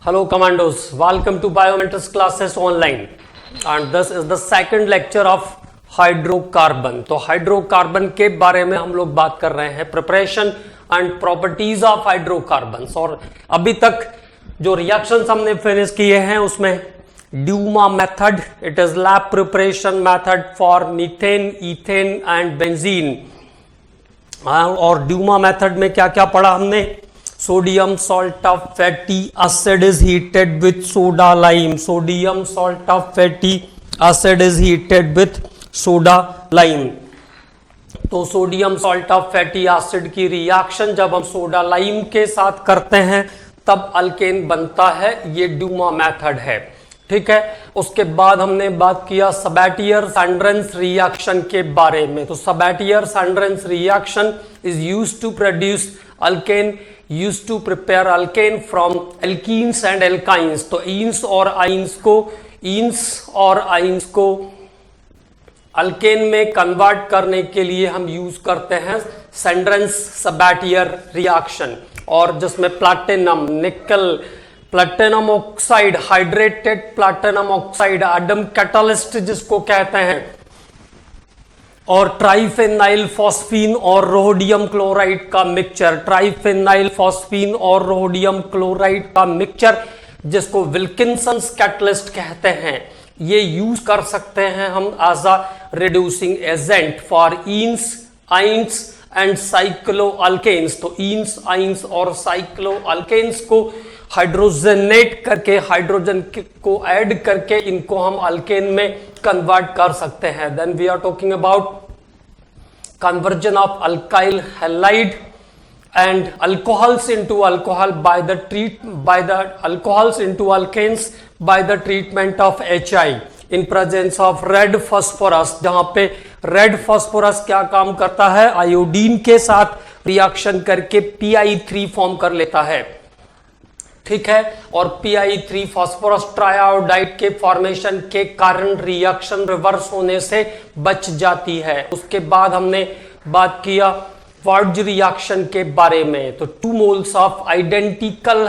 Hello commandos, welcome to Biometrics classes online and this is the second lecture of hydrocarbon. तो hydrocarbon के बारे में हम लोग बात कर रहे हैं, preparation and properties of hydrocarbons. और अभी तक जो रिएक्शंस हमने फिनिश किए हैं उसमें Dumas method, it is lab preparation method for methane, ethane and benzene. और ड्यूमा मेथड में क्या क्या पढ़ा हमने? Sodium salt of fatty acid is heated with soda lime. Sodium salt of fatty acid is heated with soda lime. तो sodium salt of fatty acid की reaction जब हम सोडा लाइम के साथ करते हैं तब अल्केन बनता है, ये ड्यूमा मेथड है। ठीक है, उसके बाद हमने बात किया सबैटियर-सैंड्रेंस रिएक्शन के बारे में। तो Sabatier Senderens reaction is used to produce alkane, used to prepare alkane from alkenes and alkynes. तो ईन्स और आइंस को अल्केन में कन्वर्ट करने के लिए हम यूज करते हैं सैंड्रेंस सबैटियर रिएक्शन, और जिसमें प्लैटिनम, निकल, platinum oxide, hydrated platinum oxide, Adam catalyst जिसको कहते हैं, और ट्राइफेनाइल फॉस्फीन और रोडियम क्लोराइड का मिक्सचर, ट्राइफेनाइल फॉस्फीन और रोडियम क्लोराइड का मिक्सचर जिसको विल्किंसंस कैटलिस्ट कहते हैं, ये यूज कर सकते हैं हम as a reducing agent for enes, ynes and cycloalkanes. तो ईन्स, आइंस और साइक्लोअल्केन्स को हाइड्रोजनेट करके, हाइड्रोजन को ऐड करके इनको हम अल्केन में कन्वर्ट कर सकते हैं। Then we are talking about conversion of alkyl halide and alcohols into alcohol by the alcohols into alkanes by the treatment of HI in presence of red phosphorus, जहां पे red phosphorus क्या काम करता है? Iodine के साथ reaction करके PI3 form कर लेता है। ठीक है, और PI3 फॉस्फोरस ट्राइआयोडाइड के फॉर्मेशन के कारण रिएक्शन रिवर्स होने से बच जाती है। उसके बाद हमने बात किया वॉर्ज रिएक्शन के बारे में। तो 2 moles of identical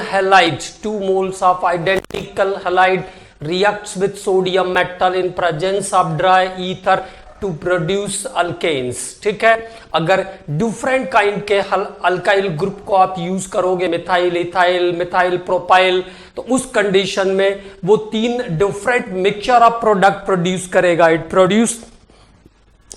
halide reacts with sodium metal in presence of dry ether to produce alkanes। ठीक है, अगर डिफरेंट काइंड के अल्काइल ग्रुप को आप यूज करोगे, मिथाइल, इथाइल, मिथाइल प्रोपाइल, तो उस कंडीशन में वो 3 different mixture of product produce करेगा। It produce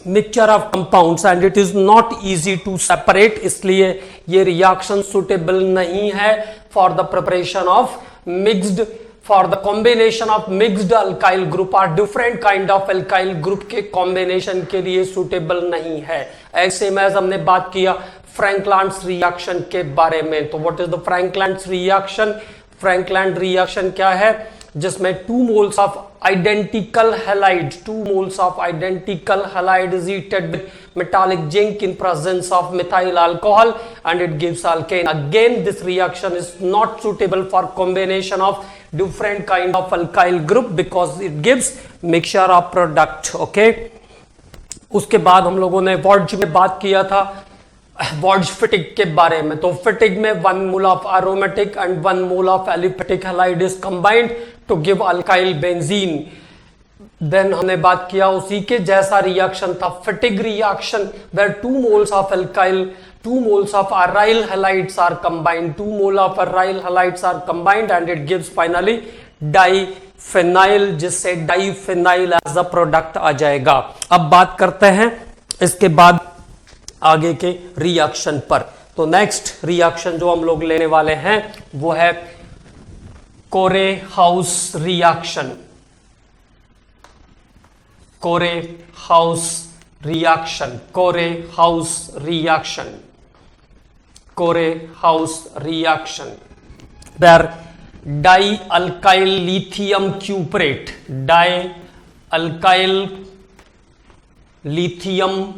mixture of compounds and it is not easy to separate, इसलिए ये रिएक्शन सुटेबल नहीं है for the preparation of mixed, for the combination of mixed alkyl group और different kind of alkyl group के combination के लिए suitable नहीं है। ऐसे में हमने बात किया फ्रैंकलैंड्स रिएक्शन के बारे में। तो what is the Frankland's reaction? Frankland reaction क्या है? जिसमें 2 moles of identical halide, 2 moles of identical halide is heated with metallic zinc in presence of methyl alcohol and it gives alkane. Again, this reaction is not suitable for combination of different kind of alkyl group because it gives mixture of product. Okay? उसके बाद हम लोगों ने वॉर्ज में बात किया था वॉर्ज फिटिग के बारे में। तो फिटिग में 1 mole of aromatic and 1 mole of aliphatic halide is combined to give alkyl benzene। Then हमने बात किया उसी के जैसा रिएक्शन था Fittig reaction, where 2 moles of alkyl, 2 moles of aryl halides are combined, 2 mole of aryl halides are combined and it gives finally diphenyl, जिससे diphenyl as a product आ जाएगा। अब बात करते हैं इसके बाद आगे के रिएक्शन पर। तो नेक्स्ट रिएक्शन जो हम लोग लेने वाले हैं वो है Corey House reaction. Corey House reaction, Corey House reaction, Corey House reaction, where dialkyl lithium cuprate, dialkyl lithium,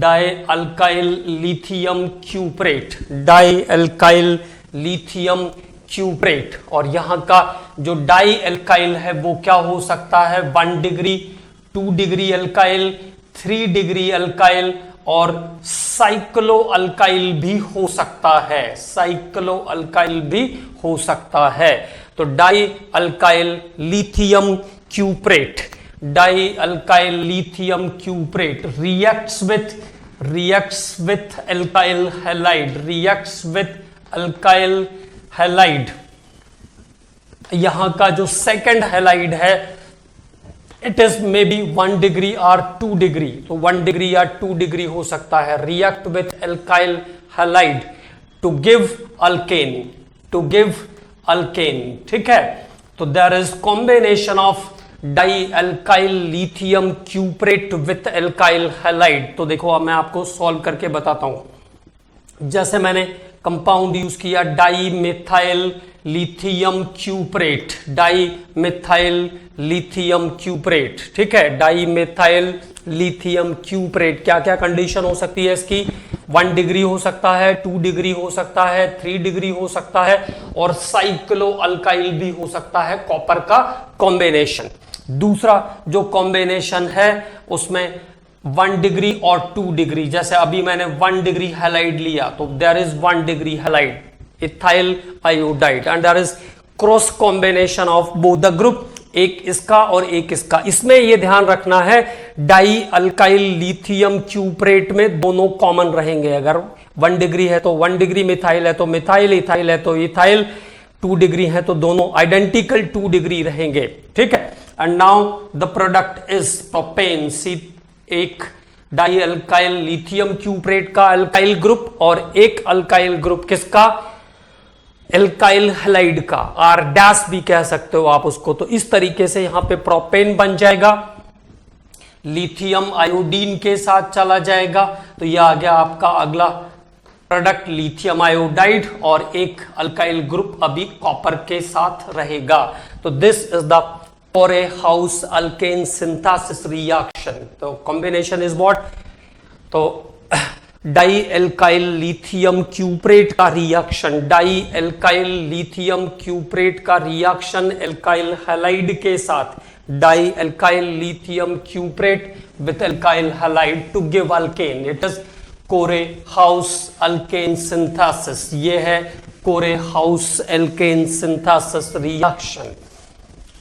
dialkyl lithium cuprate, dialkyl lithium cuprate. और यहां का जो डाई अल्काइल है वो क्या हो सकता है? 1 degree, 2 degree alkyl, 3 degree alkyl और साइक्लो अल्काइल भी हो सकता है, साइक्लो अल्काइल भी हो सकता है। तो dialkyl lithium cuprate, dialkyl lithium cuprate reacts with alkyl halide, reacts with alkyl halide. यहां का जो सेकंड हैलाइड है it is may be 1 degree और 2 डिग्री, तो 1 डिग्री या 2 डिग्री हो सकता है। React with alkyl halide to give alkane, to give alkane, ठीक है। तो there is combination of dialkyl lithium cuprate with alkyl halide. तो देखो अब मैं आपको सॉल्व करके बताता हूं। जैसे मैंने कंपाउंड यूज किया dimethyl lithium cuprate, dimethyl lithium cuprate, ठीक है। डाई मिथाइल लिथियम क्यूप्रेट, क्या क्या कंडीशन हो सकती है इसकी? 1 डिग्री हो सकता है, 2 डिग्री हो सकता है, 3 डिग्री हो सकता है, और साइक्लो अल्काइल भी हो सकता है, कॉपर का कॉम्बिनेशन। दूसरा जो कॉम्बिनेशन है उसमें 1 डिग्री और 2 डिग्री, जैसे अभी मैंने 1 डिग्री हैलाइड लिया तो there is 1 degree halide ethyl iodide and there is cross combination of both the group, एक इसका और एक इसका। इसमें यह ध्यान रखना है डाई अल्काइल लिथियम क्यूप्रेट में दोनों कॉमन रहेंगे। अगर 1 डिग्री है तो 1 डिग्री मिथाइल है तो मिथाइल, इथाइल है तो इथाइल, 2 डिग्री है तो दोनों आइडेंटिकल 2 डिग्री रहेंगे, ठीक है। And now the product is propane, एक डाई अल्काइल लिथियम क्यूप्रेट का अल्काइल ग्रुप और एक अल्काइल ग्रुप किसका? एल्काइल हैलाइड का, आर डैश भी कह सकते हो आप उसको। तो इस तरीके से यहां पे प्रोपेन बन जाएगा, लिथियम आयोडीन के साथ चला जाएगा, तो यह आ गया आपका अगला प्रोडक्ट लिथियम आयोडाइड, और एक अल्काइल ग्रुप अभी कॉपर के साथ रहेगा। तो this is the Corey House alkane synthesis reaction. तो कॉम्बिनेशन इज व्हाट? तो डाई एल्काइल लिथियम क्यूप्रेट का reaction, dialkyl lithium cuprate का रिएक्शन एल्काइल हैलाइड के साथ, dialkyl lithium cuprate with alkyl halide to give alkane. It is Corey House alkane synthesis, ये है कोरेहाउस alkane synthesis reaction,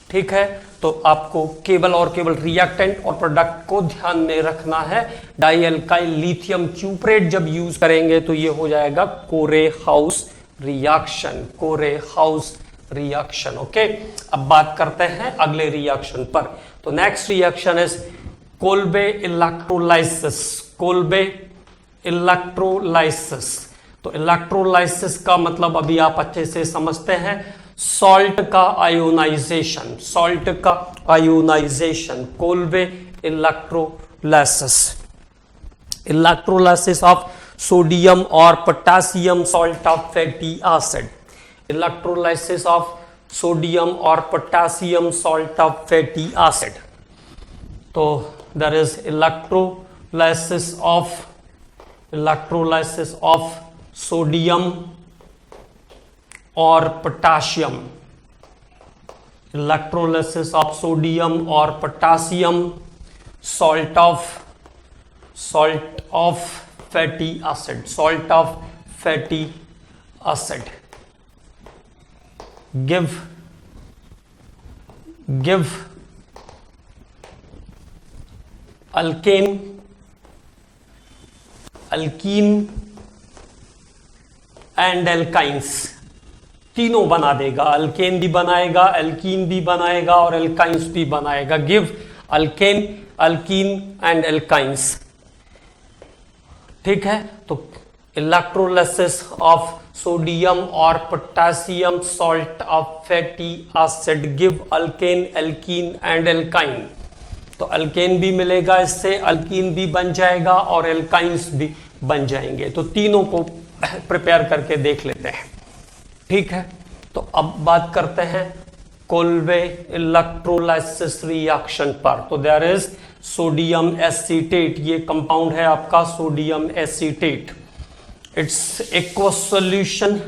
ठीक है। तो आपको केवल और केवल रिएक्टेंट और प्रोडक्ट को ध्यान में रखना है। डाई अल्काइल लिथियम क्यूप्रेट जब यूज करेंगे तो ये हो जाएगा कोरेहाउस रिएक्शन, कोरेहाउस रिएक्शन, ओके। अब बात करते हैं अगले रिएक्शन पर। तो next reaction is Kolbe electrolysis, Kolbe electrolysis. तो इलेक्ट्रोलाइसिस का मतलब अभी आप अच्छे से समझते हैं, सॉल्ट का आयोनाइजेशन, सॉल्ट का ionization, Kolbe electrolysis, electrolysis of sodium और potassium salt of fatty acid, electrolysis of sodium और potassium salt of fatty acid. तो there is electrolysis of sodium और पोटाशियम, इलेक्ट्रोलाइसिस ऑफ सोडियम और potassium salt of fatty acid, salt of fatty acid give alkane, alkene and alkynes, तीनों बना देगा। Alkane भी बनाएगा, alkene भी बनाएगा और एल्काइंस भी बनाएगा। Give alkane, alkene and alkynes, ठीक है। तो इलेक्ट्रोलाइसिस ऑफ सोडियम और potassium salt of fatty acid give alkane, alkene and alkyne. तो अल्केन भी मिलेगा इससे, अल्कीन भी बन जाएगा और एल्काइंस भी बन जाएंगे। तो तीनों को प्रिपेयर करके देख लेते हैं, ठीक है। तो अब बात करते हैं कोल्बे इलेक्ट्रोलाइसिस रिएक्शन पर। तो देयर इज सोडियम एसीटेट, ये कंपाउंड है आपका sodium acetate. Its aqueous solution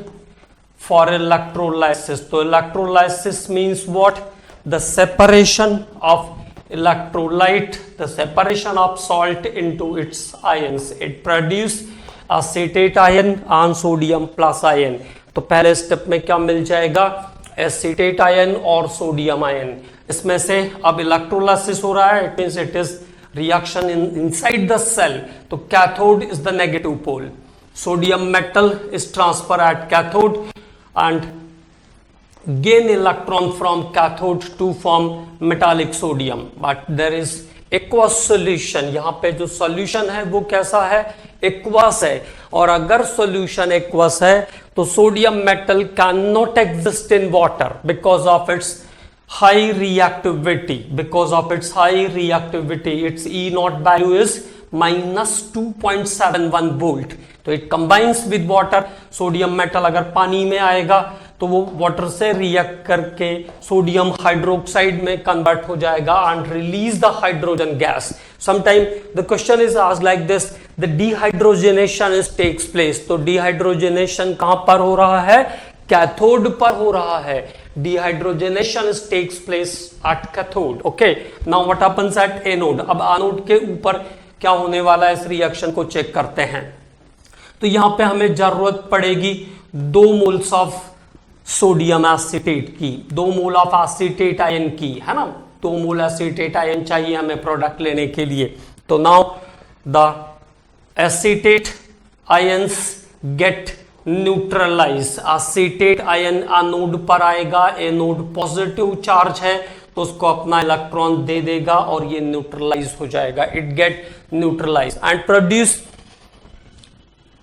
for electrolysis. तो electrolysis means what? The separation of electrolyte, the separation of salt into its ions. It produce acetate ion and sodium plus ion. तो पहले step में क्या मिल जाएगा, acetate ion और sodium ion. इसमें से अब इलेक्ट्रोलाइसिस हो रहा है, it means it is reaction inside the cell. तो cathode is the negative pole, sodium metal is transfer at cathode and gain electron from cathode to form metallic sodium, but there is aqueous solution। यहाँ पे जो solution है वो कैसा है, aqueous है। और अगर solution aqueous है तो sodium metal cannot exist in water because of its high reactivity, because of its high reactivity its E naught value is -2.71 volt. तो it combines with water. Sodium metal अगर पानी में आएगा तो वो वाटर से रिएक्ट करके सोडियम हाइड्रोक्साइड में कन्वर्ट हो जाएगा and release the hydrogen gas. Sometime the question is asked like this, the dehydrogenation is takes place. तो डिहाइड्रोजनेशन कहां पर हो रहा है, कैथोड पर हो रहा है। Dehydrogenation is takes place at cathode. Okay, now what happens at anode. अब एनोड के ऊपर क्या होने वाला है, इस रिएक्शन को चेक करते हैं। तो यहां पे हमें जरूरत पड़ेगी 2 मोल्स ऑफ सोडियम एसीटेट की, 2 मोल ऑफ एसीटेट आयन की, है ना। 2 मोल एसीटेट आयन चाहिए हमें प्रोडक्ट लेने के लिए। तो now the acetate ions get neutralise. Acetate ion anode पर आएगा, एनोड पॉजिटिव चार्ज है तो उसको अपना इलेक्ट्रॉन दे देगा और ये न्यूट्रलाइज हो जाएगा। It get neutralise and produce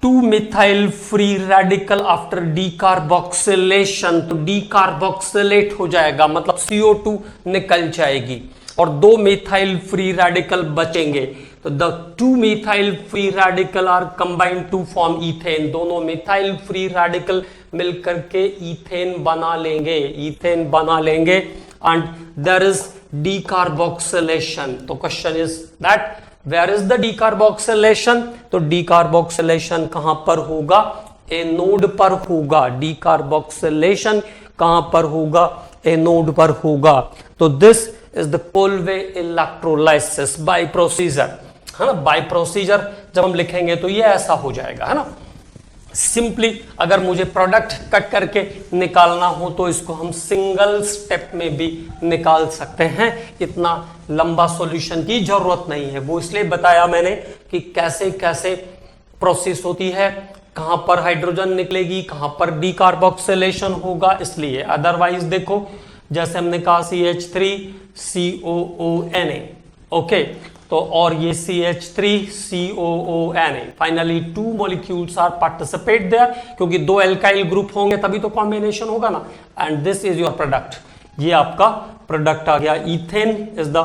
2 methyl free radical after decarboxylation. तो डीकार्बोक्सिलेट हो जाएगा, मतलब CO2 निकल जाएगी और 2 मिथाइल फ्री रेडिकल बचेंगे। तो the 2 methyl free radical are combined to form ethane. दोनों मिथाइल फ्री रेडिकल मिलकर के ईथेन बना लेंगे, ईथेन बना लेंगे एंड देयर इज डीकार्बोक्सिलेशन। तो question is that where is the decarboxylation. तो डीकार्बोक्सिलेशन कहां पर होगा, एनोड पर होगा। डीकार्बोक्सिलेशन कहां पर होगा, एनोड पर होगा। तो this is the Kolbe electrolysis by procedure, है ना। बाय प्रोसीजर जब हम लिखेंगे तो ये ऐसा हो जाएगा, है ना। सिंपली अगर मुझे प्रोडक्ट कट करके निकालना हो तो इसको हम सिंगल स्टेप में भी निकाल सकते हैं। इतना लंबा सॉल्यूशन की जरूरत नहीं है। वो इसलिए बताया मैंने कि कैसे कैसे प्रोसेस होती है, कहां पर हाइड्रोजन निकलेगी, कहां पर डीकार्बोक्सिलेशन होगा, इसलिए। अदरवाइज देखो जैसे हमने कहा CH3COONA, ओके, तो और ये CH3COONA, finally 2 molecules are participate there, क्योंकि 2 एल्काइल ग्रुप होंगे तभी तो कॉम्बिनेशन होगा ना। And this is your product, ये आपका प्रोडक्ट आ गया। Ethane is the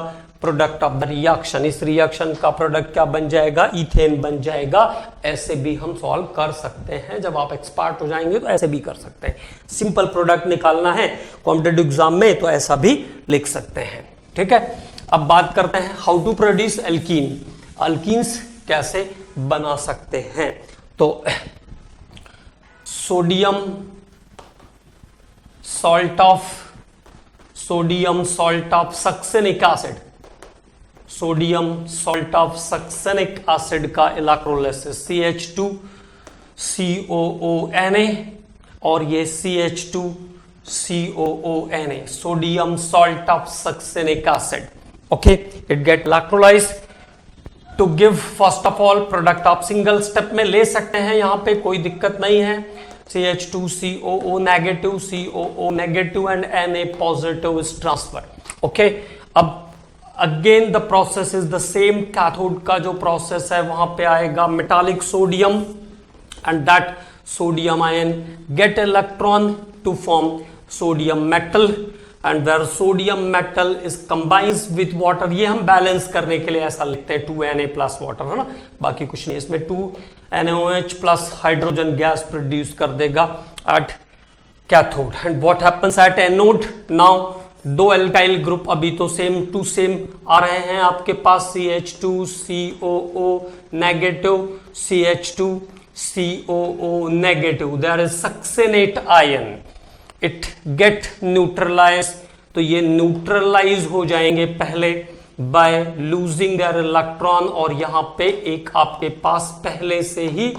product of the reaction. इस रिएक्शन का प्रोडक्ट क्या बन जाएगा, इथेन बन जाएगा। ऐसे भी हम सॉल्व कर सकते हैं, जब आप एक्सपर्ट हो जाएंगे तो ऐसे भी कर सकते हैं। सिंपल प्रोडक्ट निकालना है कॉम्पिटिटिव एग्जाम में तो ऐसा भी लिख सकते हैं, ठीक है। अब बात करते हैं how to produce alkene. Alkenes कैसे बना सकते हैं। तो sodium salt of succinic acid, sodium salt of succinic acid का इलेक्ट्रोलाइसिस CH2COONA और ये CH2COONA, sodium salt of succinic acid. Okay, it get electrolysed to give first of all product आप single step में ले सकते हैं, यहां पे कोई दिक्कत नहीं है। CH2COO negative, COO negative and Na positive is transfer. Okay, अब again the process is the same. Cathode का जो प्रोसेस है वहां पे आएगा metallic sodium and that sodium ion get electron to form sodium metal and where sodium metal is combines with water. ये हम balance करने के लिए ऐसा लिखते हैं 2Na प्लस वाटर, है ना, बाकी कुछ नहीं। इसमें 2NaOH plus hydrogen gas produce कर देगा at cathode. And what happens at anode, now 2 alkyl group अभी तो सेम टू सेम आ रहे हैं आपके पास, CH2COO negative, CH2COO negative, there is succinate ion, it get neutralise. तो ये न्यूट्रलाइज हो जाएंगे पहले बाय लूजिंग देयर इलेक्ट्रॉन, और यहां पे एक आपके पास पहले से ही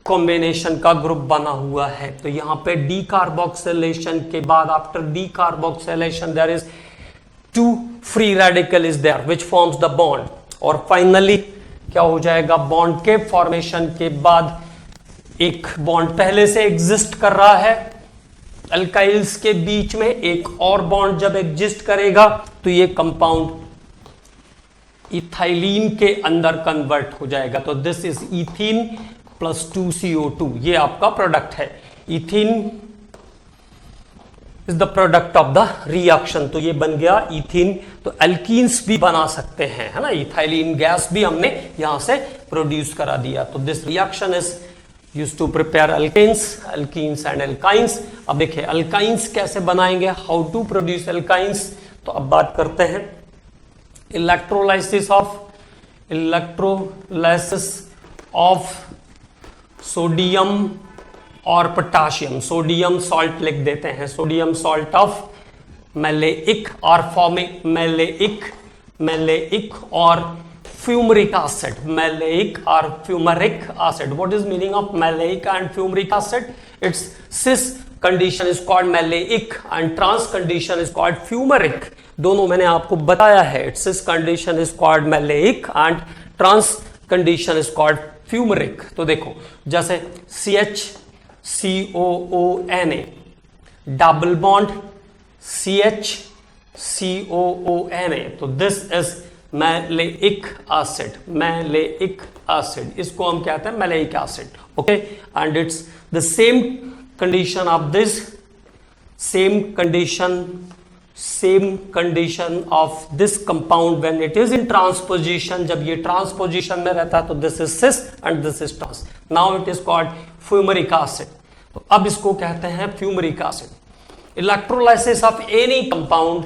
कॉम्बिनेशन का ग्रुप बना हुआ है। तो यहां पे डीकार्बोक्सिलेशन के बाद after decarboxylation there is 2 free radical is there which forms the bond, और फाइनली क्या हो जाएगा, बॉन्ड के फॉर्मेशन के बाद एक बॉन्ड पहले से एग्जिस्ट कर रहा है अल्काइल्स के बीच में, एक और बॉन्ड जब एग्जिस्ट करेगा तो ये कंपाउंड इथाइलिन के अंदर कन्वर्ट हो जाएगा। तो this is ethene plus 2CO2, ये आपका प्रोडक्ट है। Ethene is the product of the reaction, तो ये बन गया इथीन। तो एल्कीन्स भी बना सकते हैं, है ना, इथाइलिन गैस भी हमने यहां से प्रोड्यूस करा दिया। तो this reaction is used to prepare alkenes and alkynes. अब देखिए अल्काइंस कैसे बनाएंगे, हाउ टू प्रोड्यूस एल्काइंस। तो अब बात करते हैं इलेक्ट्रोलाइसिस ऑफ सोडियम और पोटाशियम। सोडियम सॉल्ट लिख देते हैं, सोडियम सॉल्ट ऑफ मैलेइक और मैलेइक और फ्यूमरिक एसिड, मैलेइक और fumaric acid. What is meaning of maleic and fumaric acid? It's cis condition is called maleic and trans condition is called fumaric. दोनों मैंने आपको बताया है, it's cis condition is called maleic and trans condition is called fumaric. तो देखो जैसे CHCOONA double bond CHCOONA, तो this is maleic acid, इसको हम कहते हैं maleic acid, okay. And it's the same condition of this, same condition of this compound when it is in transposition. जब ये ट्रांसपोजिशन में रहता है तो this is cis and this is trans, now it is called fumaric acid. तो अब इसको कहते हैं fumaric acid. Electrolysis of any compound,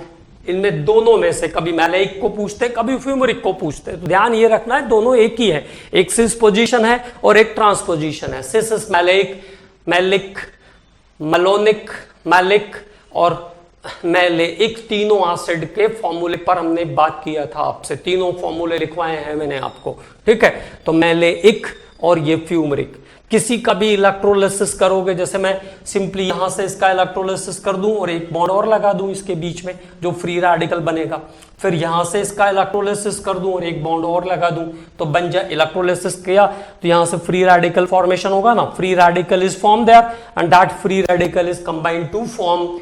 इनमें दोनों में से कभी मैलेइक को पूछते कभी फ्यूमरिक को पूछते, तो ध्यान ये रखना है दोनों एक ही है, एक सिस पोजीशन है और एक ट्रांसपोजिशन है। सिस इज मैलेइक, मैलिक और मैलेइक, तीनों एसिड के फॉर्मूले पर हमने बात किया था आपसे, तीनों फॉर्मूले लिखवाए हैं मैंने आपको, ठीक है। तो मैलेइक और ये फ्यूमरिक, किसी का भी इलेक्ट्रोलिसिस करोगे, जैसे मैं सिंपली यहां से इसका इलेक्ट्रोलिसिस कर दूं और एक बॉन्ड और लगा दूं इसके बीच में जो फ्री रेडिकल बनेगा, फिर यहां से इसका इलेक्ट्रोलिसिस कर दूं और एक बॉन्ड और लगा दूं तो बन जाए, इलेक्ट्रोलिसिस किया तो यहां से फ्री रेडिकल फॉर्मेशन होगा ना, free radical is form there and that free radical is combined to form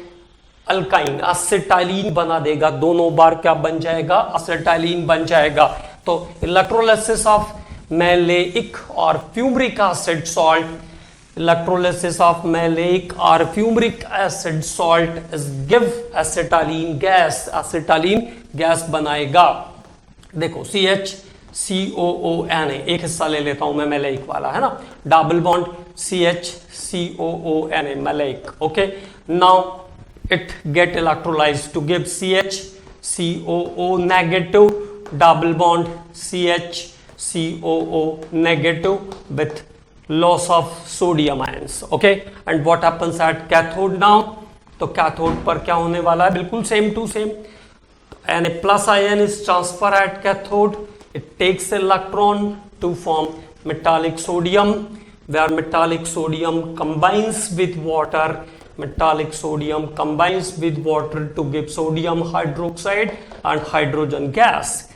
alkyne, acetylene बना देगा, दोनों बार क्या बन जाएगा, एसिटाइलिन बन जाएगा। तो इलेक्ट्रोलिसिस ऑफ मैलेइक और fumaric acid salt, electrolysis of maleic और fumaric acid salt is give acetylene gas, acetylene gas बनाएगा। देखो CHCOONA, एक हिस्सा ले लेता हूं मैं मैलेइक वाला, है ना, double bond CHCOONA maleic, okay. Now it get electrolyzed to give CHCOO negative double bond CHCOO negative with loss of sodium ions, okay। and what happens at cathode now? तो cathode पर क्या होने वाला है, बिल्कुल same to same, and a plus ion is transferred at cathode, it takes electron to form metallic sodium, where metallic sodium combines with water, metallic sodium combines with water to give sodium hydroxide and hydrogen gas।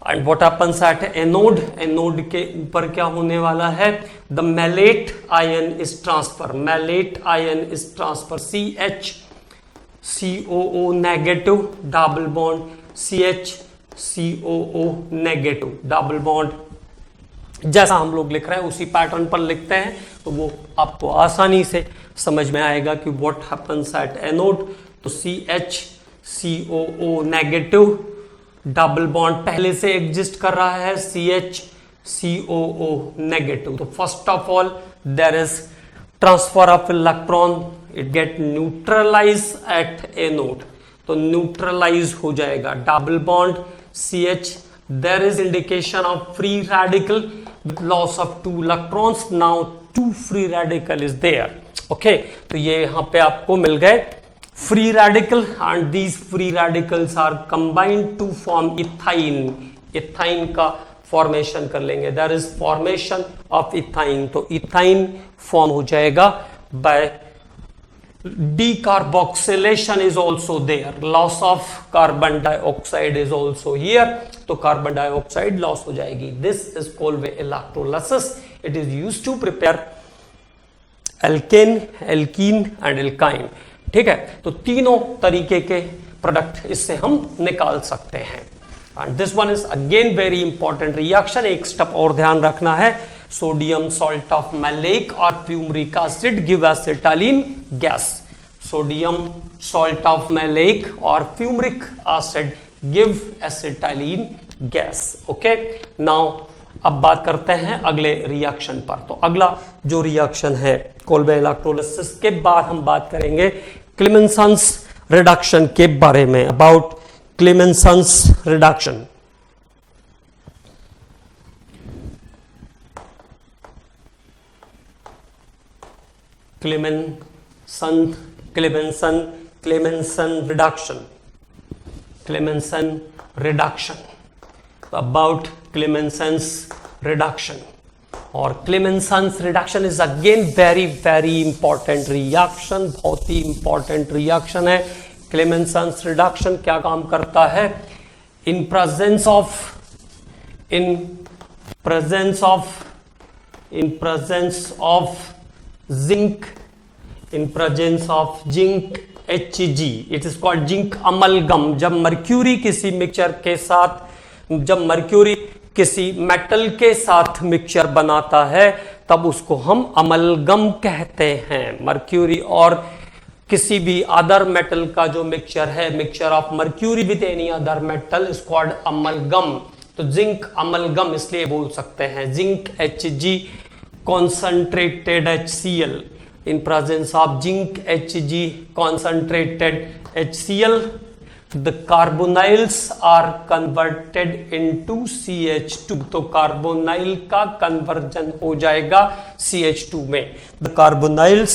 and what happens at anode? anode के ऊपर क्या होने वाला है, the malate ion is transfer, CHCOO negative double bond CHCOO negative double bond, जैसा हम लोग लिख रहे हैं उसी पैटर्न पर लिखते हैं तो वो आपको आसानी से समझ में आएगा कि व्हाट हैपेंस एट एनोड। तो CHCOO नेगेटिव डबल बॉन्ड पहले से एग्जिस्ट कर रहा है, CHCOO नेगेटिव। तो first of all there is transfer of electron, it get neutralise at anode, तो न्यूट्रलाइज हो जाएगा double bond CH, there is indication of free radical with loss of 2 electrons, now 2 free radical is there, okay। तो ये यहां पे आपको मिल गए free radical and these free radicals are combined to form ethyne, ethyne का formation कर लेंगे, there is formation of ethyne, तो इथाइन फॉर्म हो जाएगा by decarboxylation is also there, loss of carbon dioxide is also here, तो carbon dioxide loss हो जाएगी. This is called electrolysis. It is used to prepare alkane, alkene and alkyne. ठीक है, तो तीनों तरीके के प्रोडक्ट इससे हम निकाल सकते हैं. And this one is again very important reaction. एक स्टेप और ध्यान रखना है, सोडियम सॉल्ट ऑफ मैलेक और fumaric acid give acetylene gas. Sodium salt of maleic और fumaric acid give acetylene gas. Okay, now अब बात करते हैं अगले रिएक्शन पर. तो अगला जो रिएक्शन है कोल्बे इलेक्ट्रोलिसिस के बाद हम बात करेंगे क्लेमेंसन्स रिडक्शन के बारे में. About Clemmensen's reduction. Clemmensen reduction. About Clemmensen's reduction, और Clemmensen's reduction is again very important reaction. बहुत ही important reaction है. Clemmensen's reduction क्या काम करता है? In presence of zinc Hg, it is called zinc amalgam. जब मर्क्यूरी किसी मिक्सचर के साथ, जब मर्क्यूरी किसी मेटल के साथ मिक्सचर बनाता है तब उसको हम अमलगम कहते हैं. मर्क्यूरी और किसी भी अदर मेटल का जो मिक्सचर है, mixture of mercury with any other metal is called amalgam. तो जिंक अमलगम इसलिए बोल सकते हैं. Zinc Hg concentrated HCl, in presence of zinc Hg concentrated HCl, the carbonyls are converted into CH2. तो carbonyl का conversion हो जाएगा CH2 में. The carbonyls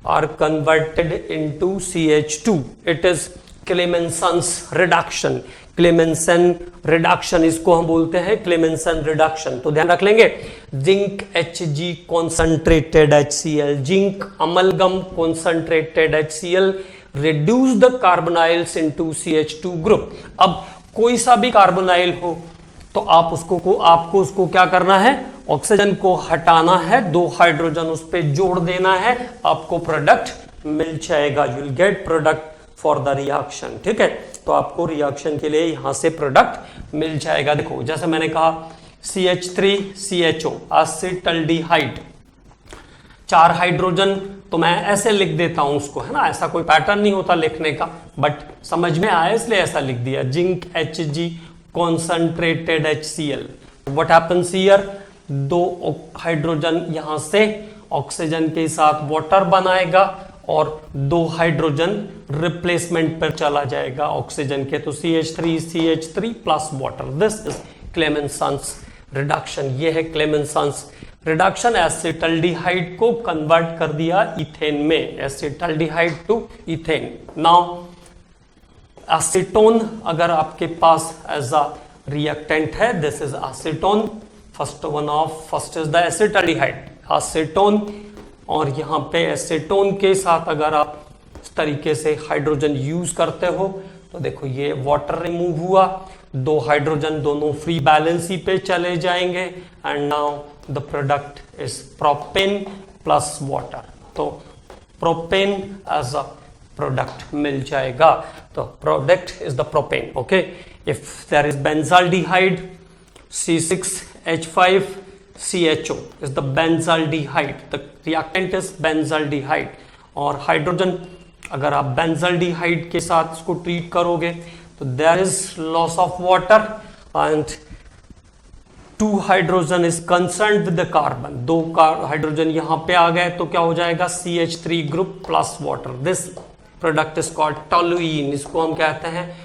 are converted into CH2. It is Clemmensen's reduction. Clemmensen reduction, इसको हम बोलते हैं Clemmensen reduction. तो ध्यान रख लेंगे, zinc Hg concentrated HCl, zinc amalgam concentrated HCl reduce the carbonyls into CH2 group. अब कोई सा भी कार्बोनाइल हो तो आपको उसको क्या करना है? ऑक्सीजन को हटाना है, 2 हाइड्रोजन उस पर जोड़ देना है, आपको प्रोडक्ट मिल जाएगा. You will get product for the reaction. ठीक है, तो आपको रिएक्शन के लिए यहां से प्रोडक्ट मिल जाएगा. देखो जैसे मैंने कहा CH3CHO एसिटल्डिहाइड, 4 हाइड्रोजन, तो मैं ऐसे लिख देता हूं उसको, है ना. ऐसा कोई पैटर्न नहीं होता लिखने का, बट समझ में आया इसलिए ऐसा लिख दिया. Zinc Hg concentrated HCl. What happens here? 2 hydrogen यहां से ऑक्सीजन के साथ वाटर बनाएगा और 2 हाइड्रोजन रिप्लेसमेंट पर चला जाएगा ऑक्सीजन के. तो CH3 plus water. This is Clemmensen's reduction. ये है क्लेमेंसन्स रिडक्शन. एसिटल्डिहाइड को कन्वर्ट कर दिया इथेन में, acetaldehyde to ethane. Now acetone अगर आपके पास एज अ रिएक्टेंट है, this is acetone. First is the acetaldehyde, acetone. और यहाँ पे एसीटोन के साथ अगर आप इस तरीके से हाइड्रोजन यूज करते हो तो देखो ये वाटर रिमूव हुआ, 2 हाइड्रोजन दोनों फ्री बैलेंसी पे चले जाएंगे. And now the product is propane plus water. तो प्रोपेन एज अ प्रोडक्ट मिल जाएगा. तो product is the propane. Okay, if there is benzaldehyde, C6H5CHO is the benzaldehyde. The reactant is benzaldehyde. और hydrogen अगर आप बेंजाल्डिहाइड के साथ इसको ट्रीट करोगे तो there is loss of water and 2 hydrogen is concern with the carbon. 2 hydrogen यहां पे आ गए तो क्या हो जाएगा? CH3 group plus water. This product is called toluene. इसको हम कहते हैं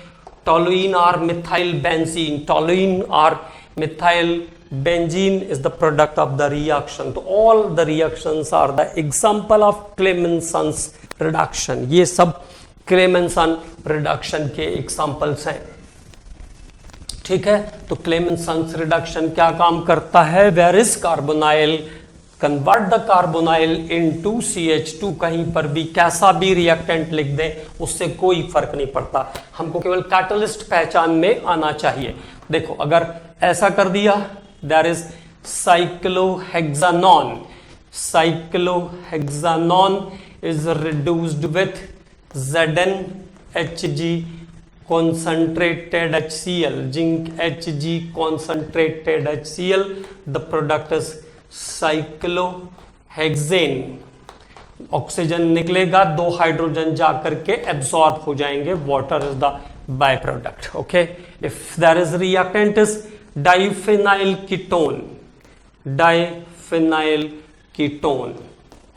टोलुइन और मिथाइल बेंजीन. टोलुइन और methyl benzene is the product of the reaction. So all the reactions are the example of Clemmensen's reduction. ये सब Clemmensen reduction के examples हैं. ठीक है, तो क्लेमेंसन्स रिडक्शन क्या काम करता है, where is carbonyl, convert the carbonyl into CH2, कहीं पर भी कैसा भी रिएक्टेंट लिख दें उससे कोई फर्क नहीं पड़ता, हमको केवल कैटलिस्ट पहचान में आना चाहिए। देखो अगर ऐसा कर दिया, there is cyclohexanone, cyclohexanone is reduced with ZnHg concentrated HCl, zinc Hg concentrated HCl, the product is cyclohexane. Oxygen निकलेगा, 2 हाइड्रोजन जाकर के एब्सॉर्ब हो जाएंगे, water is the by product. Okay, if there is reactant is diphenyl ketone, diphenyl ketone.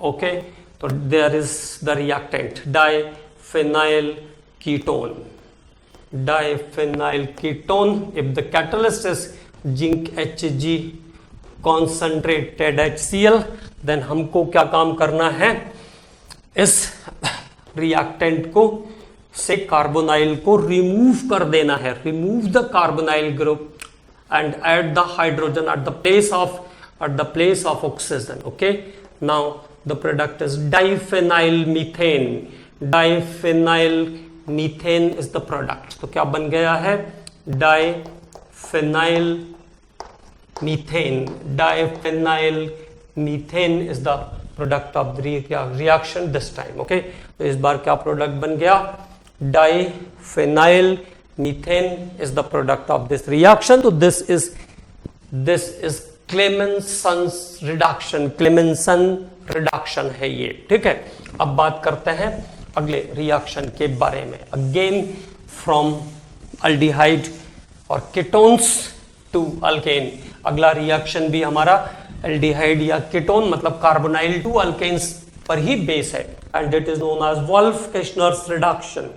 Okay, तो there is the reactant diphenyl ketone, diphenyl ketone. If the catalyst is zinc Hg concentrated HCl, then हमको क्या काम करना है, इस reactant को से carbonyl को रिमूव कर देना है, remove the carbonyl group and add the hydrogen at the place of oxygen. Okay, now the product is diphenyl methane, diphenyl methane is the product. तो क्या बन गया है, diphenyl methane, diphenyl methane is the product of the reaction this time. Okay, तो इस बार क्या product बन गया, diphenyl methane is the product of this reaction. तो this is Clemmensen's reduction, Clemmensen reduction है ये। ठीक है, अब बात करते हैं अगले रिएक्शन के बारे में। अगेन फ्रॉम अल्डिहाइड और कीटोन्स टू अल्केन, अगला रिएक्शन भी हमारा एल्डिहाइड या कीटोन मतलब कार्बोनाइल टू अल्केन्स पर ही बेस है, and it is known as Wolff Kishner's reduction.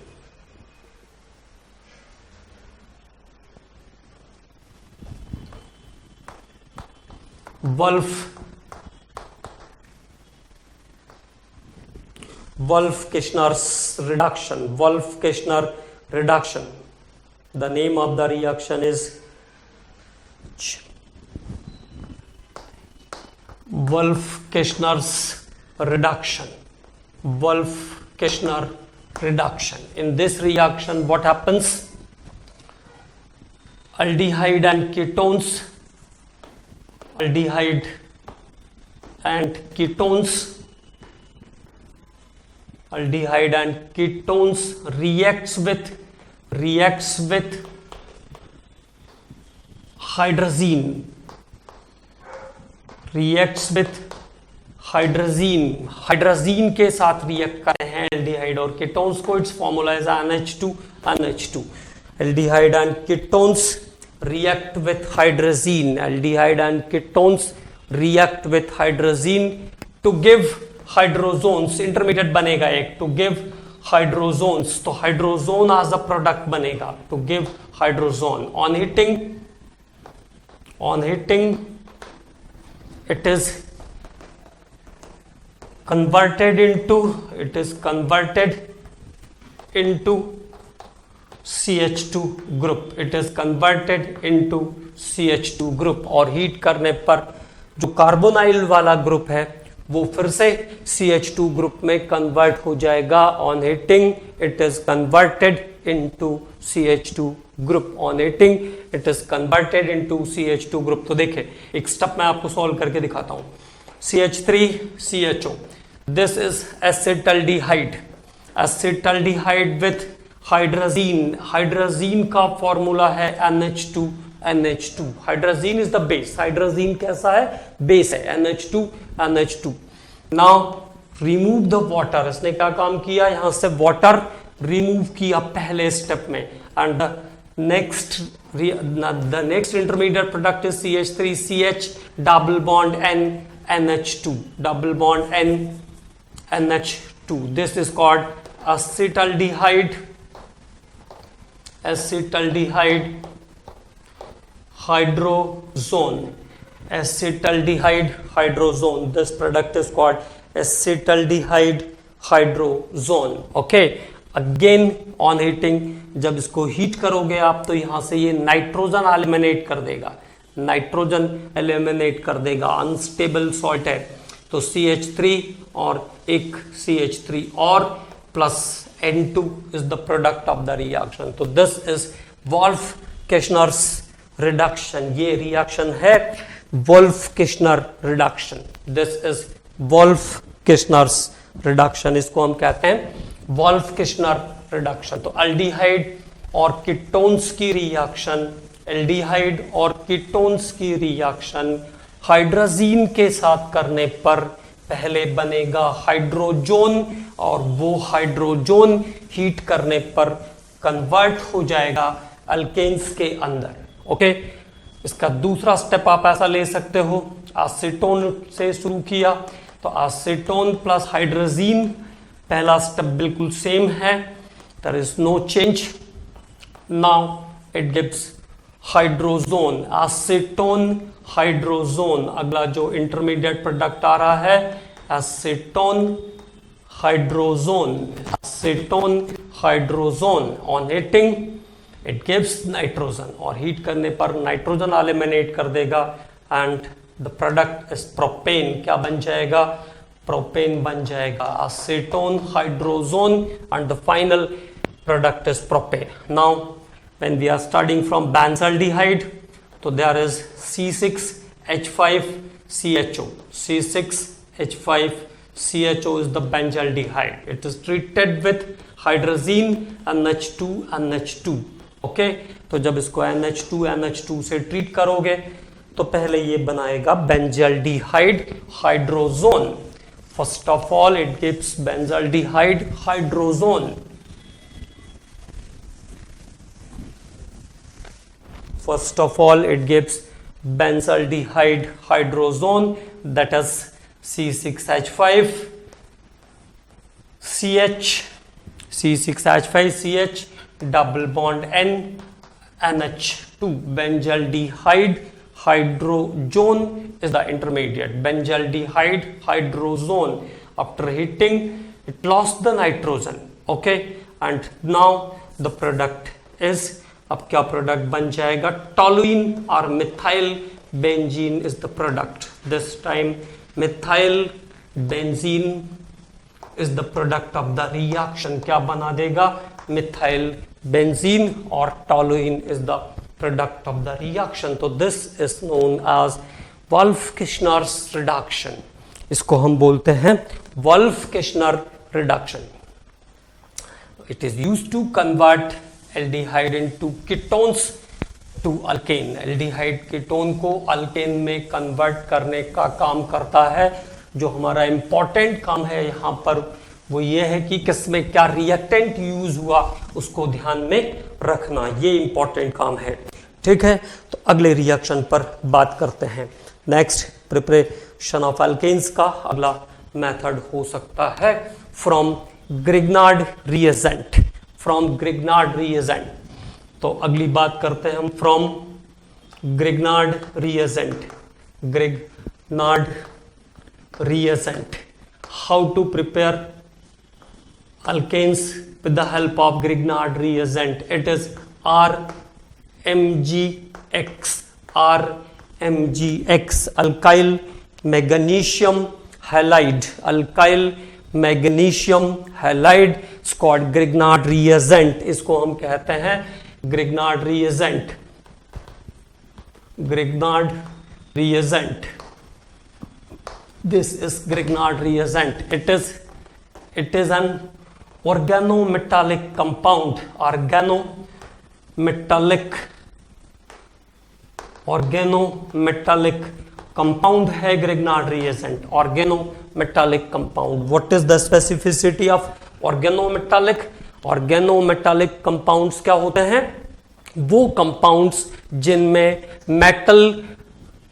Wolff-Kishner's reduction, Wolff-Kishner reduction. The name of the reaction is Wolff-Kishner's reduction, Wolff-Kishner reduction. In this reaction what happens, aldehyde and ketones, aldehyde and ketones, aldehyde and ketones reacts with hydrazine, reacts with hydrazine के साथ react कर रहे हैं aldehyde और ketones को। It's formula is NH2। Aldehyde and ketones react with hydrazine, aldehyde and ketones react with hydrazine to give hydrozones, intermediate बनेगा एक, to give hydrozones, तो hydrozone as a product बनेगा, to give hydrozone. On heating it is converted into CH2 group, it is converted into CH2 group, और heat करने पर जो carbonyl वाला group है वो फिर से CH2 ग्रुप में कन्वर्ट हो जाएगा। On heating it is converted into CH2 group, on heating it is converted into CH2 group. तो देखिए एक स्टेप मैं आपको सॉल्व करके दिखाता हूं। CH3CHO, this is acetaldehyde with hydrazine का फॉर्मूला है NH2। Hydrazine is the base, hydrazine कैसा है, बेस है, NH2। Now remove the water, इसने क्या काम किया, यहां से वाटर रिमूव किया पहले स्टेप में, and the next intermediate product is CH3CH double bond NH2, double bond NH2। This is called acetaldehyde hydrozone, this product is called acetaldehyde hydrozone. Okay, again on heating जब इसको heat करोगे आप तो यहां से ये नाइट्रोजन एलिमिनेट कर देगा, नाइट्रोजन एलिमिनेट कर देगा, अनस्टेबल सॉल्ट है तो CH3 और एक CH3 और plus N2 is the product of the reaction. तो दिस इज वोल्फ-किश्नर्स रिडक्शन, ये रिएक्शन है Wolff Kishner reduction, this is Wolff Kishner's reduction, इसको हम कहते हैं वोल्फ-किश्नर रिडक्शन। तो अल्डिहाइड और कीटोन्स की रिएक्शन, एल्डिहाइड और कीटोन्स की रिएक्शन हाइड्रोजीन के साथ करने पर पहले बनेगा हाइड्रोजोन और वो हाइड्रोजोन हीट करने पर कन्वर्ट हो जाएगा अल्केन्स के अंदर। ओके, इसका दूसरा स्टेप आप ऐसा ले सकते हो, एसीटोन से शुरू किया तो एसीटोन प्लस हाइड्रोजीन, पहला स्टेप बिल्कुल सेम है, there is no change. Now it gives hydrazone, acetone hydrazone, अगला जो इंटरमीडिएट प्रोडक्ट आ रहा है acetone hydrazone, acetone hydrazone, on heating it gives nitrogen और हीट करने पर नाइट्रोजन एलिमिनेट कर देगा and the product is propane, क्या बन जाएगा, प्रोपेन बन जाएगा, acetone hydrazone and the final product is propane. Now when we are starting from benzaldehyde, so there is C6H5CHO, C6H5CHO is the benzaldehyde, it is treated with hydrazine NH2 NH2। Okay, तो जब इसको NH2 से treat करोगे तो पहले ये बनाएगा benzaldehyde hydrazone. First of all it gives benzaldehyde hydrazone, first of all it gives benzaldehyde hydrozone, that is C6H5CH double bond N NH2, benzaldehyde hydrozone is the intermediate, benzaldehyde hydrozone, after heating it lost the nitrogen, okay, and now the product is, अब क्या product बन जाएगा, toluene और methyl benzene is the product, this time methyl benzene is the product of the reaction, क्या बना देगा, methyl benzene और toluene is the product of the reaction. तो this is known as Wolff Kishner's reduction, इसको हम बोलते हैं Wolff Kishner reduction. It is used to convert aldehyde into ketones to alkane, aldehyde ketone को अल्केन में कन्वर्ट करने का काम करता है। जो हमारा इंपॉर्टेंट काम है यहाँ पर वो ये है कि किसमें क्या रिएक्टेंट यूज हुआ उसको ध्यान में रखना, ये इंपॉर्टेंट काम है, ठीक है। तो अगले रिएक्शन पर बात करते हैं। नेक्स्ट प्रिपरेशन ऑफ अल्केन्स का अगला मेथड हो सकता है from Grignard reagent, from Grignard reagent. तो अगली बात करते हैं हम from Grignard reagent, Grignard reagent, how to prepare alkanes with the help of Grignard reagent. It is RMgX, RMgX, alkyl magnesium halide, alkyl magnesium halide, it's called Grignard reagent, इसको हम कहते हैं Grignard reagent, Grignard reagent, this is Grignard reagent, it is an organometallic compound, organometallic compound है Grignard reagent, organometallic compound. What is the specificity of organometallic? Organometallic compounds क्या होते हैं? वो compounds जिनमें metal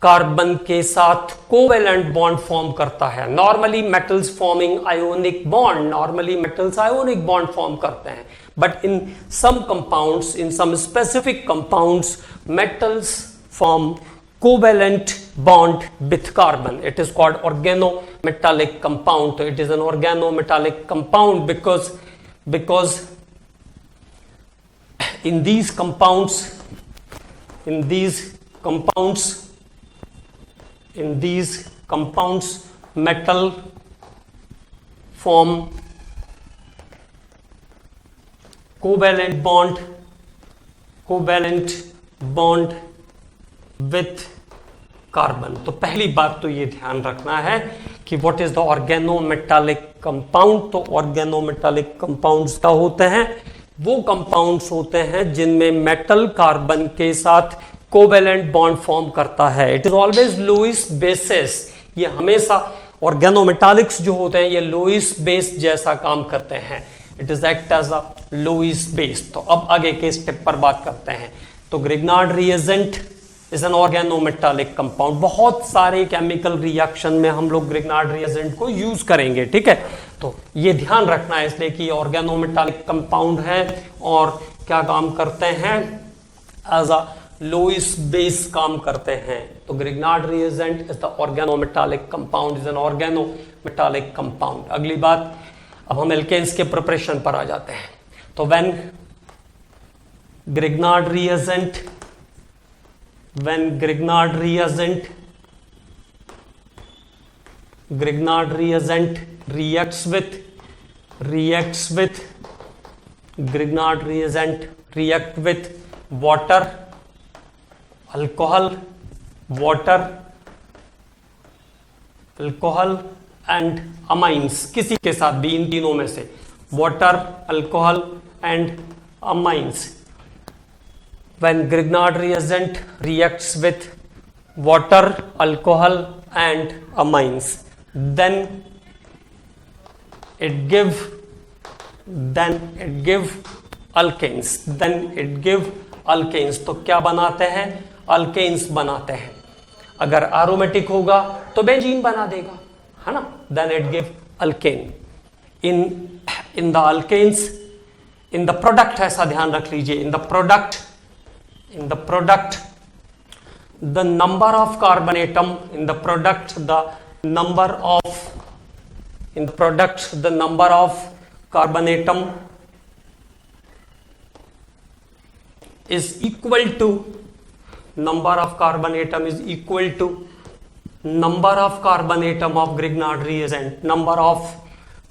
कार्बन के साथ कोवेलेंट बॉन्ड फॉर्म करता है। Normally metals forming ionic bond, normally metals ionic bond form करते हैं, but in some compounds, in some specific compounds metals form covalent bond with carbon. It is called organometallic compound. तो it is an organometallic compound because in these compounds metal form covalent bond with carbon. तो पहली बात तो ये ध्यान रखना है कि what is the organometallic compound. तो ऑर्गेनोमेटालिक कंपाउंड्स क्या होते हैं? वो कंपाउंड्स होते हैं जिनमें मेटल कार्बन के साथ कोवेलेंट बॉन्ड फॉर्म करता है। It is always Lewis basis. ये हमेशा ऑर्गेनोमेटालिक्स जो होते हैं ये लोइस बेस जैसा काम करते हैं। It is act as a Lewis base. तो अब आगे के स्टेप पर बात करते हैं। तो Grignard reagent is an organometallic compound. बहुत सारे केमिकल रिएक्शन में हम लोग ग्रिग्नार्ड रिएजेंट को यूज करेंगे, ठीक है। तो ये ध्यान रखना है इसलिए कि ऑर्गेनोमेटालिक कंपाउंड है और क्या काम करते हैं? एज अ लोइस बेस काम करते हैं। तो Grignard reagent is the organometallic compound, is an organometallic compound. अगली बात, अब हम एल्केन्स के प्रिपरेशन पर आ जाते हैं। तो when Grignard reagent reacts with water, alcohol and amines, किसी के साथ भी, इन तीनों में से water, alcohol and amines. When Grignard reagent reacts with water, alcohol and amines, then it give alkanes. तो क्या बनाते हैं? अल्केन्स बनाते हैं। अगर एरोमेटिक होगा तो बेंजीन बना देगा, है ना। Then it give alkane. In the alkanes, in the product, ऐसा ध्यान रख लीजिए, in the product the number of carbon atom is equal to number of carbon atom of Grignard reagent, number of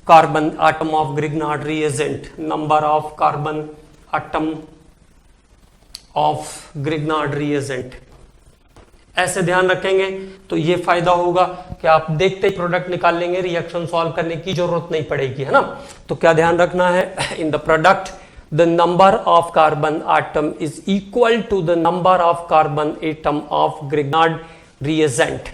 carbon atom of Grignard reagent, number of carbon atom of Grignard reagent। ऐसे ध्यान रखेंगे तो ये फायदा होगा कि आप देखते ही प्रोडक्ट निकाल लेंगे, रिएक्शन सॉल्व करने की जरूरत नहीं पड़ेगी, है ना। तो क्या ध्यान रखना है? In the product the number of carbon atom is equal to the number of carbon atom of Grignard reagent,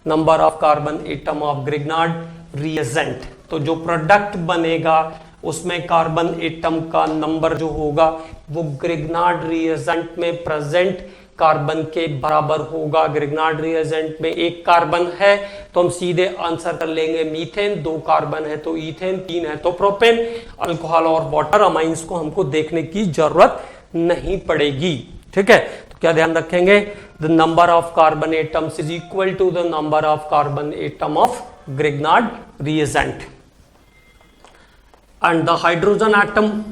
number of carbon atom of Grignard reagent. तो जो प्रोडक्ट बनेगा उसमें कार्बन एटम का नंबर जो होगा वो ग्रिग्नार्ड रिएजेंट में present carbon के बराबर होगा। ग्रिग्नार्ड रिएजेंट में एक कार्बन है तो हम सीधे आंसर कर लेंगे मीथेन, 2 कार्बन है तो ईथेन, 3 है तो प्रोपेन। अल्कोहल और वाटर, अमाइंस को हमको देखने की जरूरत नहीं पड़ेगी, ठीक है। तो क्या ध्यान रखेंगे? The number of carbon atoms is equal to the number of carbon atom of Grignard reagent. And the hydrogen atom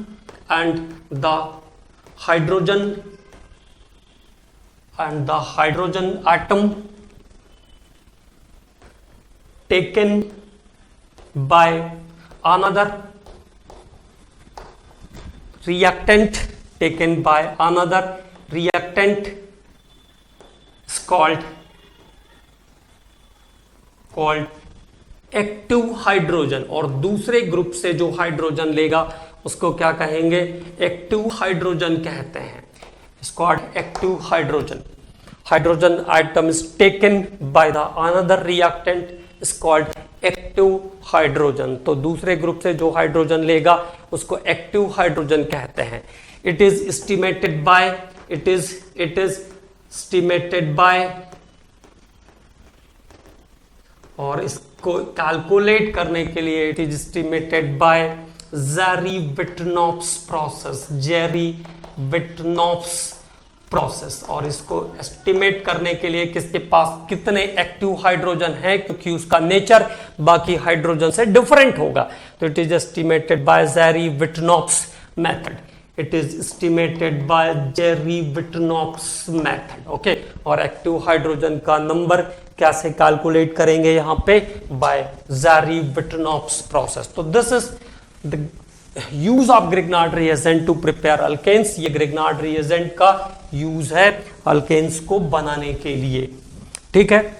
taken by another reactant is called active hydrogen. और दूसरे ग्रुप से जो हाइड्रोजन लेगा उसको क्या कहेंगे? एक्टिव हाइड्रोजन कहते हैं। It's called active hydrogen. Hydrogen atom is taken by the another reactant is called active hydrogen. तो दूसरे ग्रुप से जो हाइड्रोजन लेगा उसको एक्टिव हाइड्रोजन कहते हैं। इट इज एस्टिमेटेड बाय और इसको कैलकुलेट करने के लिए it is estimated by Zerewitinoff's process. और इसको एस्टिमेट करने के लिए किसके पास कितने एक्टिव हाइड्रोजन है, क्योंकि उसका नेचर बाकी हाइड्रोजन से डिफरेंट होगा, तो it is estimated by Zerewitinoff's method. It is estimated by Zerewitinoff's method. Okay, और एक्टिव हाइड्रोजन का नंबर कैसे कैलकुलेट करेंगे यहाँ पे? By Zerewitinoff's process. तो this is the use of Grignard reagent to prepare alkanes. ये ग्रिग्नार्ड रिएजेंट का use है अल्केन्स को बनाने के लिए। ठीक है,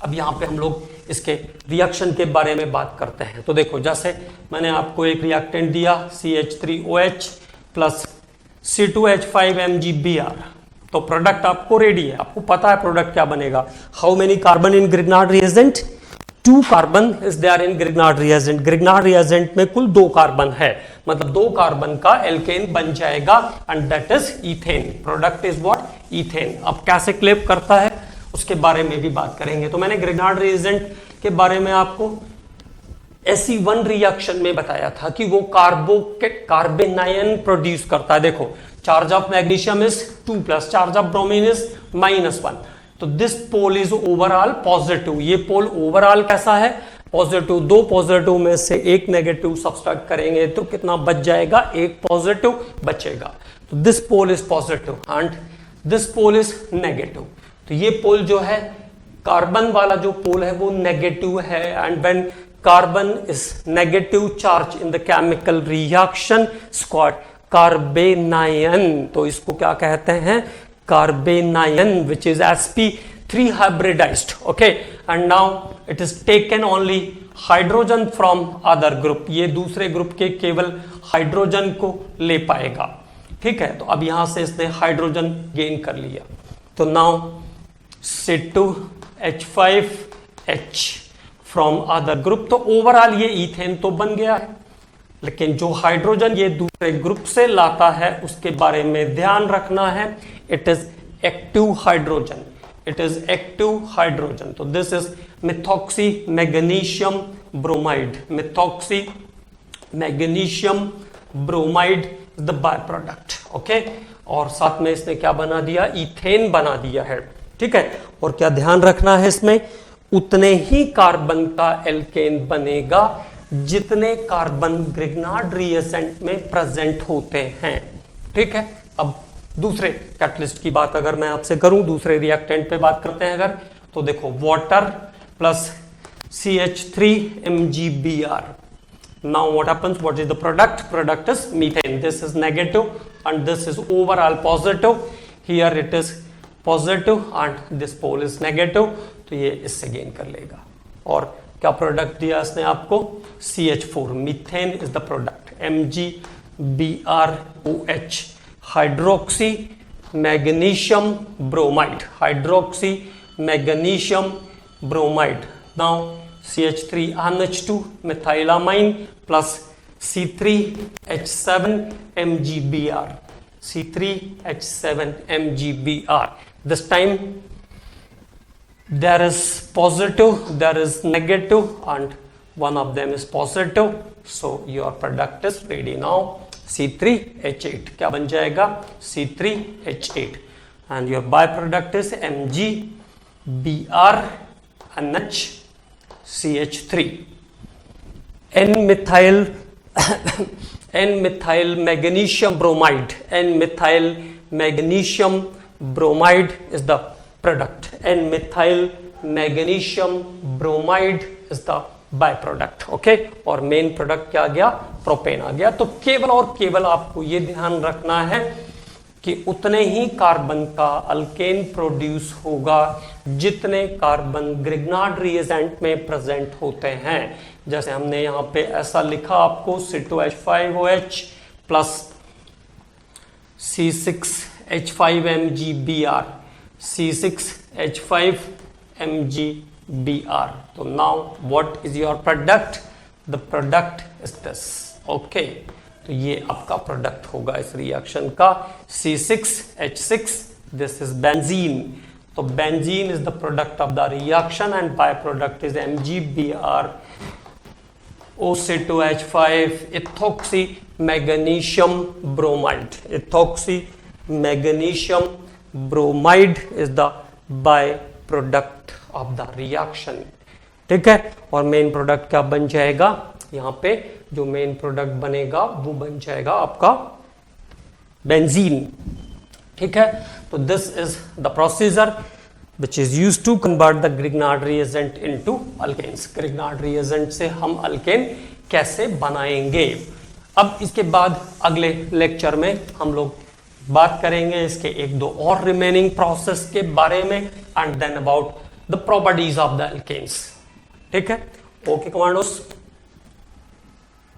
अब यहाँ पे हम लोग इसके रिएक्शन के बारे में बात करते हैं। तो देखो, जैसे मैंने आपको एक रिएक्टेंट दिया CH3OH प्लस C2H5MgBr, तो प्रोडक्ट आपको रेडी है, आपको पता है प्रोडक्ट क्या बनेगा। How many carbon in Grignard reagent? 2 carbon is there in Grignard reagent. Grignard reagent में कुल 2 कार्बन है, मतलब 2 कार्बन का एल्केन बन जाएगा and that is ethane. Product is what? Ethane. अब कैसे क्लेप करता है उसके बारे में भी बात करेंगे। तो मैंने ग्रिग्नार्ड रिएजेंट के बारे में आपको SE1 रिएक्शन में बताया था कि वो कार्बेनायन प्रोड्यूस करता है। देखो, charge of magnesium is 2+, charge of bromine is -1, तो this pole is overall positive. ये पोल ओवरऑल कैसा है? पॉजिटिव। 2 पॉजिटिव में से 1 नेगेटिव सब्सट्रैक्ट करेंगे तो कितना बच जाएगा? 1 पॉजिटिव बचेगा। तो this pole is positive and this pole is negative. तो ये पोल जो है, कार्बन वाला जो पोल है वो नेगेटिव है, and when carbon is negative charge in the chemical reaction squad carbanion, तो इसको क्या कहते हैं? Carbanion, which is sp3 hybridized. Okay, and now it is taken only hydrogen from other group. ये दूसरे ग्रुप के केवल हाइड्रोजन को ले पाएगा। ठीक है, तो अब यहां से इसने हाइड्रोजन गेन कर लिया। तो now C2H5H from other group, तो ओवरऑल ये इथेन तो बन गया है, लेकिन जो हाइड्रोजन ये दूसरे ग्रुप से लाता है उसके बारे में ध्यान रखना है। It is active hydrogen, it is active hydrogen. तो this is methoxy magnesium bromide. Methoxy magnesium bromide is the by product. Okay, और साथ में इसने क्या बना दिया? इथेन बना दिया है। ठीक है, और क्या ध्यान रखना है इसमें? उतने ही कार्बन का एल्केन बनेगा जितने कार्बन ग्रिग्नार्ड रिएजेंट में प्रेजेंट होते हैं। ठीक है, अब दूसरे कैटलिस्ट की बात अगर मैं आपसे करूं, दूसरे रिएक्टेंट पे बात करते हैं अगर, तो देखो, water plus CH3MgBr। Now what happens? What is the product? Product is methane. This is negative and this is overall positive. Here it is positive and this pole is negative. तो ये इससे गेन कर लेगा। और क्या product दिया इसने आपको? CH4, methane is the product. MgBrOH, hydroxy magnesium bromide, hydroxy magnesium bromide. Now CH3NH2 methylamine plus C3H7MgBr, C3H7MgBr. This time there is positive, there is negative, and one of them is positive, so your product is ready now. C3H8 क्या बन जाएगा? C3H8, and your byproduct is MgBrNH CH3. N-methyl N-methyl magnesium bromide, N-methyl magnesium bromide is the product. N-methyl magnesium bromide is the byproduct. Okay, और main product क्या आ गया? Propane आ गया। तो केवल और केवल आपको ये ध्यान रखना है कि उतने ही कार्बन का अल्केन प्रोड्यूस होगा जितने कार्बन ग्रिग्नार्ड रिएजेंट में प्रेजेंट होते हैं। जैसे हमने यहाँ पे ऐसा लिखा आपको, C2H5OH प्लस C6H5MgBr, C6H5MgBr. तो now what is your product? The product is this. Okay, तो ये आपका प्रोडक्ट होगा इस रिएक्शन का C6H6, दिस इज बेंजीन। तो benzene is the product of the reaction and by product is MgBr O2H5 ethoxy magnesium bromide. Ethoxy magnesium bromide is the byproduct of the reaction. ठीक है, और main product क्या बन जाएगा? यहाँ पे जो मेन प्रोडक्ट बनेगा वो बन जाएगा आपका बेंजीन। ठीक है, तो this is the procedure which is used to convert the Grignard reagent into alkanes। Grignard reagent से हम अल्केन कैसे बनाएंगे। अब इसके बाद अगले लेक्चर में हम लोग बात करेंगे इसके एक दो और रिमेनिंग प्रोसेस के बारे में and then about the properties of the alkanes. ठीक है, ओके कमांडोस।